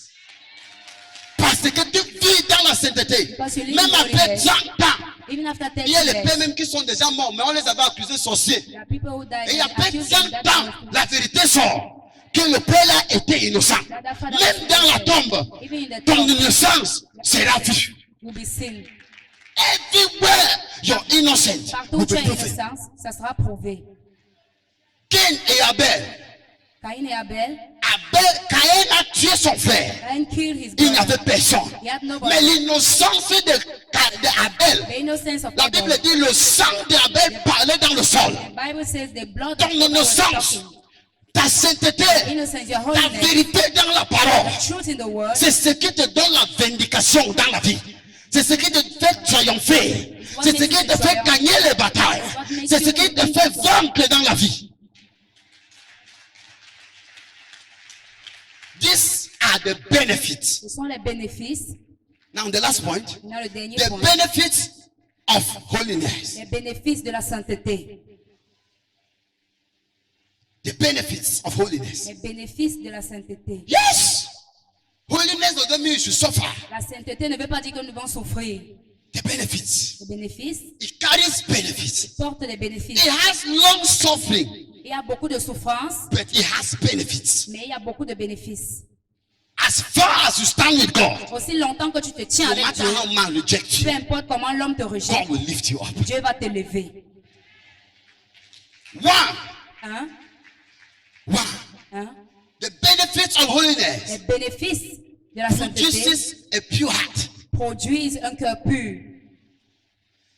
Parce que tu vis dans la sainteté, Because you live même in après holiness. 30 ans, Even after 30 il y a les pères years, même qui sont déjà morts, mais on les avait accusés sorciers. there are people who died Et and après accused 30 them that ans, they were- la vérité sort que le père là était innocent. Même dans la tombe, Even in the ton tomb, innocence sera vue. will be seen. Everywhere your innocence Partout will où tu be as proven. innocence, ça sera prouvé. Cain et Abel. Caïn et Abel, Caïn a tué son frère. Cain killed his Il brother. n'avait personne. He had nobody. Mais l'innocence d'Abel, The innocence of la Abel. Bible dit le sang d'Abel parlait dans le sol. The Bible says the blood Ton of Abel was innocence, talking. ta sainteté, Innocence, your ta holiness, vérité dans la parole, the truth in the word, c'est ce qui te donne la vindication dans la vie. C'est ce qui te fait triompher. C'est ce qui te fait gagner les batailles. C'est ce qui te fait vaincre dans la vie. These are the benefits. ce sont les bénéfices. Now, the last point, Maintenant, le dernier the point, benefits of holiness. les bénéfices de la sainteté. The benefits of holiness. Les bénéfices de la sainteté. Yes! Holiness doesn't mean you should suffer. La sainteté ne veut pas dire que nous devons souffrir. The benefits. Les bénéfices It carries benefits. portent des bénéfices. It has long suffering, Il y a beaucoup de souffrances, but it has benefits. mais il y a beaucoup de bénéfices. As far as you stand with God, Aussi longtemps que tu te tiens no avec matter Dieu, how man rejects peu you, importe comment l'homme te rejette, God will lift you up. Dieu va te lever. One, Hein? one. Hein? The benefits of Les holiness bénéfices de la sainteté produces a pure heart. produisent un cœur pur.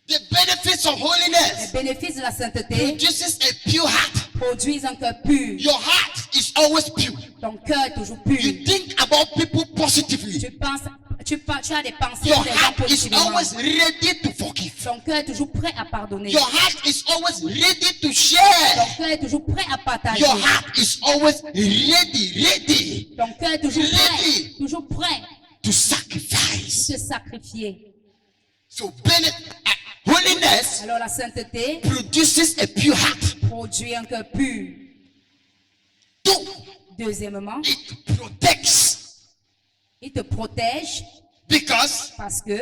The benefits of Les holiness bénéfices de la sainteté produces a pure heart. produisent un cœur pur. Your heart is always pure. Ton cœur est toujours pur. You think about people positively. Tu as des pensées Your sur les gens heart is positivement. always ready to forgive. Ton cœur est toujours prêt à pardonner. Your heart is always ready to Ton share. cœur est toujours prêt à partager. Your heart is always ready Ton cœur est toujours prêt to à sacrifice. se sacrifier. So holiness Alors la sainteté produces a pure heart. produit un cœur pur. Two, Deuxièmement, it protects. il te protège Because parce que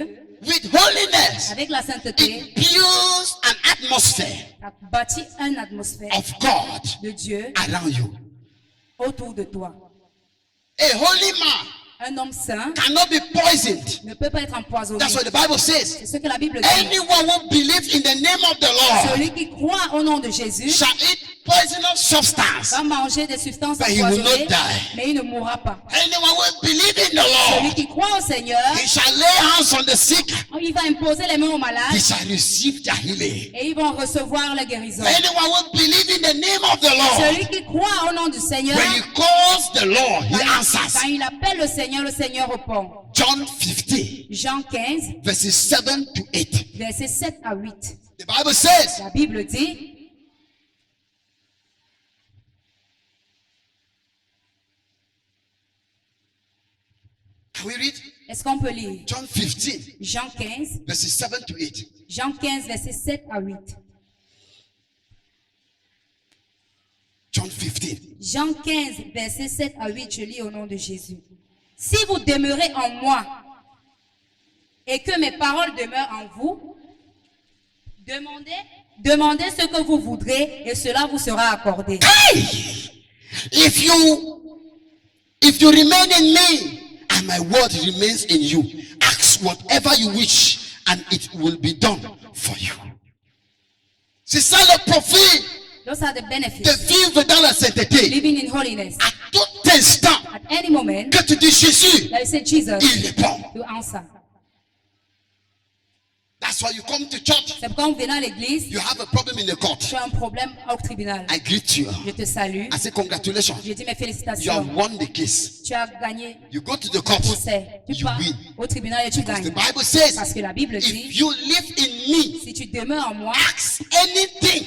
with holiness, avec la sainteté, it builds an atmosphere tu as bâti une atmosphère of God de Dieu around you. autour de toi. A holy man Un homme saint cannot be poisoned. ne peut pas être empoisonné. That's what the Bible says. C'est ce que la Bible dit. Anyone who believes in the name of the Lord Celui qui croit au nom de Jésus shall eat poisonous substance, va manger des substances but he will not empoisonnées, die. mais il ne mourra pas. Anyone who believes in the Celui Lord, qui croit au Seigneur, he shall lay hands on the sick, il va imposer les mains aux he malades shall receive their healing. et ils vont recevoir la guérison. Anyone who believes in the name of the Lord, Celui qui croit au nom du Seigneur, when he calls the Lord, he answers. quand il appelle le Seigneur répond. John 15, Jean 15, verses 7 to 8. versets 7 à 8. The Bible says, La Bible dit, can we read? est-ce qu'on peut lire? John 15, Jean 15, verses 7 to 8. Jean 15, versets 7 à 8. John 15. Jean 15, versets 7 à 8, je lis au nom de Jésus. Si vous demeurez en moi et que mes paroles demeurent en vous, demandez ce que vous voudrez et cela vous sera accordé. Hey! If you remain in me and my word remains in you, ask whatever you wish and it will be done for you. C'est ça le profit Those are the de benefits. vivre dans la sainteté. Living in holiness. À tout instant At any moment, que tu dis Jésus, that you say Jesus, il répond. you answer. That's why you come to church. C'est pourquoi on vient à l'église, You have a problem in the court. tu as un problème au tribunal. I greet you. Je te salue. I say congratulations. Je dis mes You have félicitations. won the case. Tu as gagné You go to the le court. procès. Tu You pars win. au tribunal et tu The gagnes. Bible says, Parce que la Bible if dit, you live in me, si tu demeures en moi, ask anything,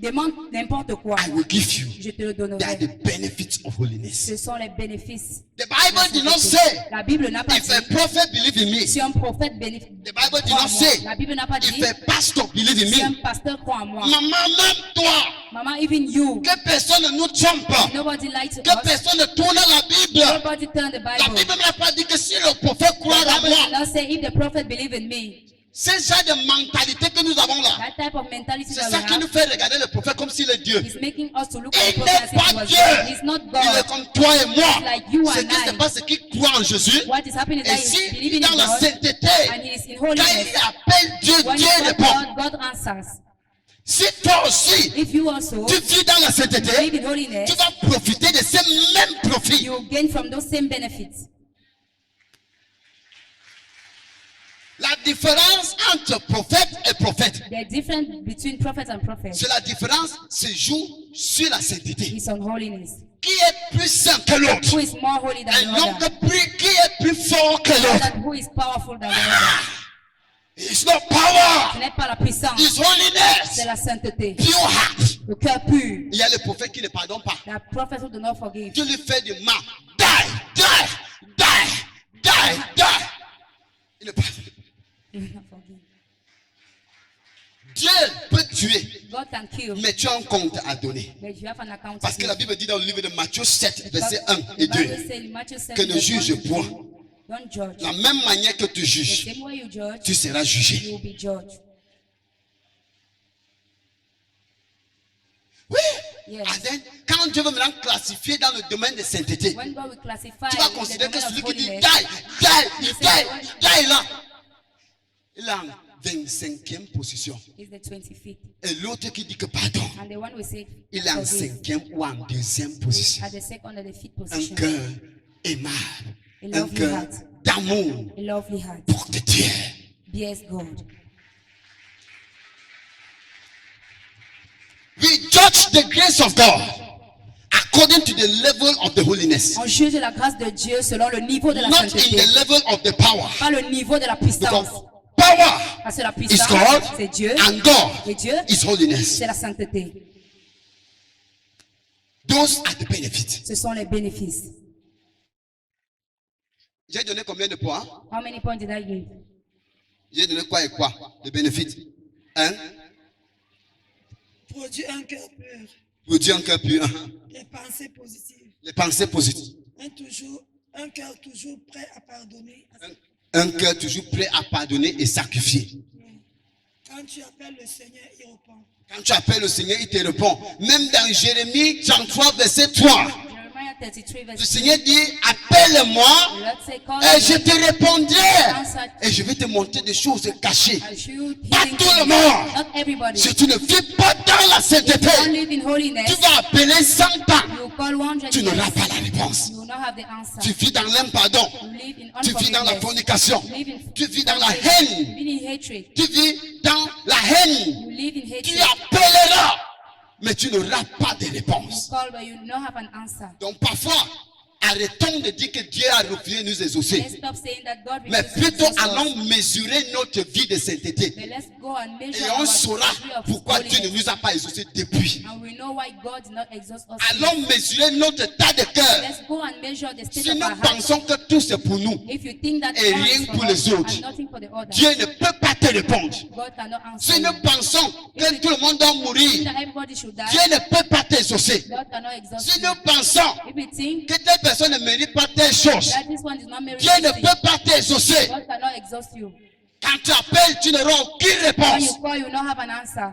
demande n'importe quoi, I will give you. je te le They are donnerai. the benefits of holiness. Ce sont les bénéfices. The Bible did not say, La Bible n'a pas if a dit, prophet believe in me, si un prophète bénéficie. the Bible did not say, La Bible n'a pas dit, if a pastor believe in si un me, pasteur croit en moi. maman, même toi, Maman, even you, que personne ne nous trompe, nobody lied to que us. personne ne tourne la Bible. Nobody turn the La Bible. Bible n'a pas dit que si le prophète croit The en Bible did moi, not say if the prophet believe in me. c'est ça de mentalité que nous avons là. That type of mentality C'est that ça we qui nous have fait regarder le prophète comme s'il est Dieu. is making us to look at the Il prophet as n'est if pas he was Dieu. God. He's not Il est God. comme toi et moi. Like you Ce and qui se I. passe, c'est qu'il croit en Jésus. What is happening is Et that he's s'il believing est in dans la God sainteté, and he is in quand holiness. il appelle Dieu, When Dieu you call répond. God, God answers. Si toi aussi, If you also tu vis dans la live sainteté, in holiness, tu vas profiter de ces mêmes profits. you will gain from those same benefits. La différence entre prophète et prophète, The difference between prophets and prophets c'est la différence se joue sur la sainteté. is on holiness. Qui est plus saint que l'autre? Who is more holy than Un the homme other? qui est plus fort que l'autre? That who is powerful than the other? It's not Ce power, n'est pas la puissance, it's holiness. c'est la sainteté. Pure heart. Le cœur pur. Il y a les prophètes qui ne pardonnent pas. The prophets who do not forgive. Dieu lui fait du mal. Die, die, die, die, die. Il ne pardonne. They do not forgive. Dieu peut tuer, God can kill, mais tu as un compte à donner. but you have an account. Parce que la Bible dit dans le livre de Matthieu 7, versets 1 The et Bible 2, says in Matthew 7, que ne verse juge 1 to 2, point. don't judge. La même manière que tu The juges, same way you judge, tu seras you jugé. will be judged. Oui, Yes. And then, quand Dieu veut maintenant classifier dans le domaine de sainteté, When God will classify tu vas the considérer que domain celui of qui dit holiness, die là, il est en 25e position. is the 25th. Et l'autre qui dit que pardon, And the one we say il est en forgive 5e ou en 2e position. at the second or the fifth Un position. cœur aimable, A un lovely cœur heart. d'amour A lovely heart. pour Dieu. Yes, God. We judge the grace of God according to the level of the holiness, On juge la grâce de Dieu selon le niveau de la not in sainteté, the level of the power. pas le niveau de la puissance. Because power Parce que la is puissance, God c'est Dieu, and God et Dieu, is holiness. c'est la sainteté. Those are the benefits. Ce sont les bénéfices. J'ai donné combien de points? How many points did I give? J'ai donné quoi et quoi? Les bénéfices. Hein? Produit un cœur pur, Pour Dieu un cœur pur. des pensées positives, Les pensées positives. un cœur toujours prêt à pardonner. Un cœur toujours prêt à pardonner et sacrifier. Quand tu appelles le Seigneur, il répond. Quand tu appelles le Seigneur, il te répond. Même dans Jérémie 33, verset 3, Jeremiah 33 le verse 3. Seigneur dit, appelle-moi The Lord said, call et me, je te répondrai. answer Et je vais te montrer des choses cachées. I should Pas hidden tout le things. monde. Not everybody. Si tu ne vis pas dans la If you don't sainteté, live in holiness, tu vas appeler 100 ans. you call 100 Tu n'auras years, pas la réponse. you will not have the answer. Tu vis dans l'impardon. You live in Tu vis dans la unforgiveness. fornication. You live in Tu vis dans la fornication. haine. You live in hatred. Tu vis dans la haine. You live in Tu hatred. appelleras, mais tu n'auras pas de You réponse. call, but you will not have an answer. Donc parfois, arrêtons de dire que Dieu a refusé nous exaucer. Let's stop saying that God Mais refuses to plutôt exauce us. allons mesurer notre vie de sainteté. But let's go and measure Et our on saura degree of pourquoi Dieu ne holiness. nous a pas exaucés depuis. And we know why God did not exhaust us. Allons mesurer notre état de cœur. Let's go and measure the state Si of nous our heart. pensons que tout c'est pour nous, If you think that et all rien is for pour us les autres, and nothing for the others, Dieu ne peut pas te répondre. God cannot answer Si you. nous pensons que tout le monde doit Think mourir, that everybody should die, Dieu ne peut pas t'exaucer. God cannot exhaust Si you. nous pensons If you think que telle personne ne mérite pas telle chose, that this one is not married, Dieu ne peut pas t'exaucer. God cannot exhaust you. Quand tu appelles, tu n'auras aucune When réponse. you call, you will not have an answer.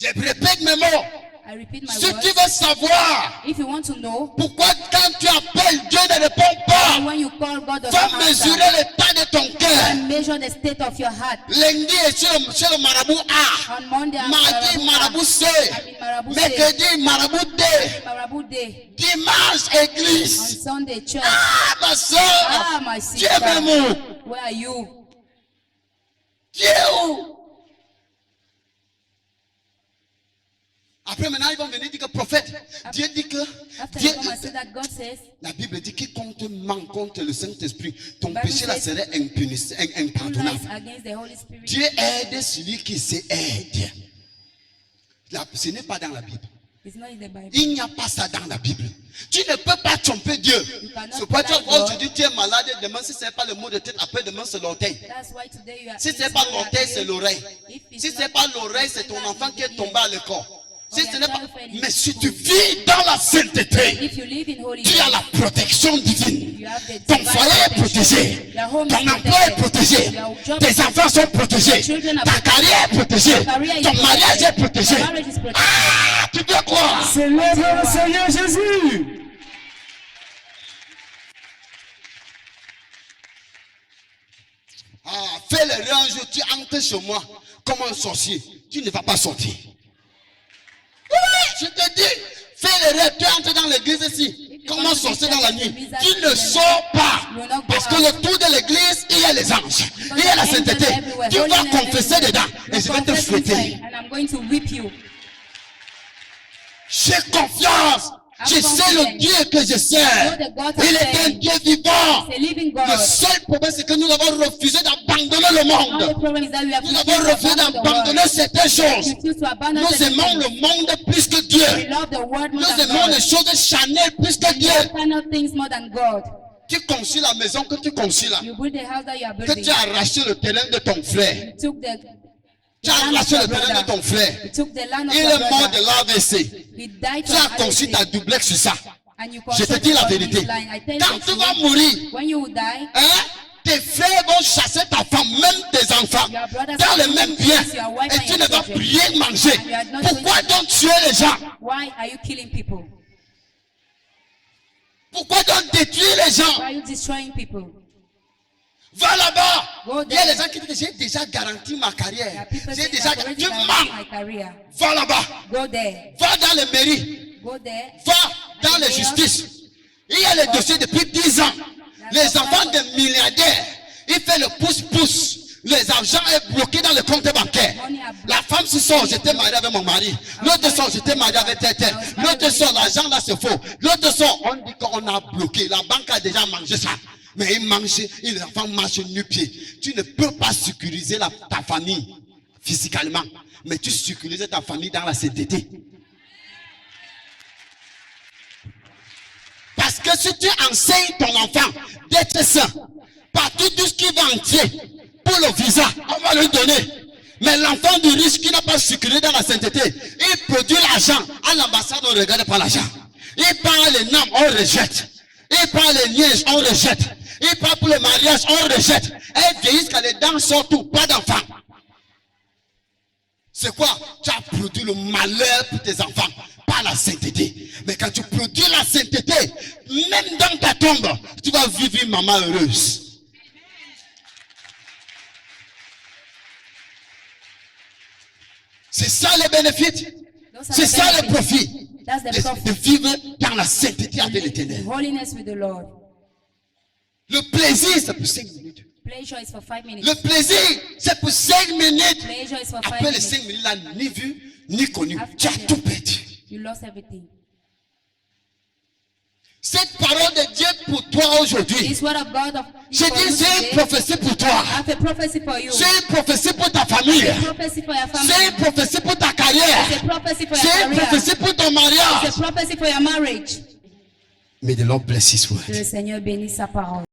Je répète mes mots. I repeat my Si words. tu veux savoir If you want to know, pourquoi quand tu appelles, Dieu ne répond pas, when you call, God does va not answer. mesurer l'état de ton cœur. And measure the state of your heart. Lundi, c'est le marabout A. On Monday, I'm Mardi, marabout C. I'm in Marabout C. Mercredi, marabout D. Marabout Day. Dimanche, On église. Sunday, church. Ah, ma soeur. Ah, my Dieu sister. m'aime. Where are you? Dieu où? Après, maintenant, ils vont venir dire que prophète, Dieu dit que, After Dieu, you come and say that God says, la Bible dit quiconque manque contre le Saint-Esprit, ton Bible péché là says- serait who impardonnable. lies against the Holy Spirit? Dieu aide celui qui s'aide. Ce n'est pas dans la Bible. It's not in the Bible. Il n'y a pas ça dans la Bible. Tu ne peux pas tromper Dieu. cannot C'est pas lie tu God. aujourd'hui tu es malade, demain si ce n'est pas le mot de tête, après demain c'est l'orteil. That's why today you are Si ce n'est eating pas what you are l'orteil, c'est eating. l'oreille. If it's Si ce not- n'est pas l'oreille, c'est ton enfant qui est tombé à l'école. Si Okay, ce n'est pas... I'm sorry. Mais si tu vis dans la sainteté, If you live in holiness, tu as la protection divine. you have the Ton divine foyer est protection. protégé. Your home Ton is emploi est protected. protégé. Your job Tes is enfants sont protégés. Your children are Ta protected. carrière est protégée. Your career is Ton mariage est protected. protégé. Your marriage is protected. Ah, tu peux quoi? Célèbre le Seigneur Jésus. Ah, fais l'erreur un jour, tu entres chez moi comme un sorcier. Tu ne vas pas sortir. Oui, je te dis, fais l'erreur, tu entres dans l'église ici. Comme un sorcier dans la nuit. Tu ne sors pas. Parce que le tour de l'église, il y a les anges. Il y a la sainteté. Tu vas confesser dedans. Et je vais te fouetter. And I'm going to whip you. J'ai confiance. Je sais le Dieu que je sers. Il est un Dieu vivant. It's a living God. Le seul problème, c'est que nous avons refusé d'abandonner le All the monde. problem is that we have Nous refused avons to refusé abandon the d'abandonner world. certaines choses. We refuse to abandon Nous certain aimons things. le monde plus que We Dieu. love the world more Nous than aimons God. les choses charnelles plus que We Dieu. love carnal things more than God. Tu construis la maison que tu construis là. You build the house that you are Que building. tu as arraché le terrain de ton frère. You took the Tu as land of arraché your le terrain de brother. ton frère. You took the land of Il your est mort de brother. l'AVC. He died Tu from as construit ta AVC. duplex sur ça. And you Je te constructed dis la on vérité. this line. I tell Quand you the tu vas truth. mourir, When you will die, hein, tes frères vont chasser ta femme, même tes enfants, Your brothers dans are les going mêmes to biens, chase your wife et and tu your ne vas children. rien manger. And you are not Pourquoi going to- donc tuer les gens? Why are you killing people? Pourquoi donc détruire les gens? Why are you destroying people? Va là-bas. Go Il y a there. les gens qui disent, j'ai déjà garanti ma There are carrière. people J'ai saying déjà I've already tu guaranteed mens. my career. Va là-bas. Go there. Va dans les mairies. Go there. Va dans les justices. Il y a les dossiers depuis 10 ans. Les enfants des milliardaires, il fait le pouce-pouce. Les argent est bloqué dans le compte bancaire. La femme se sort, j'étais marié avec mon mari. L'autre sort, j'étais marié avec tel. L'autre sort, l'argent là c'est faux. L'autre sort, on dit qu'on a bloqué. La banque a déjà mangé ça. Mais il mange, les enfants marchent nu-pied. Tu ne peux pas sécuriser ta famille physiquement. Mais tu sécurises ta famille dans la sainteté. Parce que si tu enseignes ton enfant d'être saint, partout tout ce qui va entier, pour le visa, on va lui donner. Mais l'enfant du riche qui n'a pas sécurisé dans la sainteté, il produit l'argent. À l'ambassade, on ne regarde pas l'argent. Il prend les noms, on rejette. Il prend les nièces, on rejette. Il prend pour le mariage, on rejette. Elle vieillit jusqu'à les dents sortent tout, pas d'enfant. C'est quoi? Tu as produit le malheur pour tes enfants, pas la sainteté. Mais quand tu produis la sainteté, même dans ta tombe, tu vas vivre une maman heureuse. C'est ça les bénéfices. C'est ça le profit. That's the De profit. vivre dans la sainteté avec l'Éternel. Holiness with the Lord. Le plaisir, c'est pour 5 minutes. Pleasure is for 5 minutes. Le plaisir, c'est pour 5 minutes. Pleasure is for 5 Après les minutes. 5 minutes là, ni vu, ni connu. After Tu as that, tout perdu. You lost everything. Cette parole de Dieu pour toi aujourd'hui, This word of God of je for you dis c'est une today, prophétie pour toi. I have a prophecy for you. C'est une prophétie pour ta famille. A prophecy for your C'est family. une prophétie pour ta carrière. It's a prophecy for your C'est une career. prophétie pour ton It's mariage. a prophecy for your marriage. May the Lord bless his word. Que le Seigneur bénisse sa parole.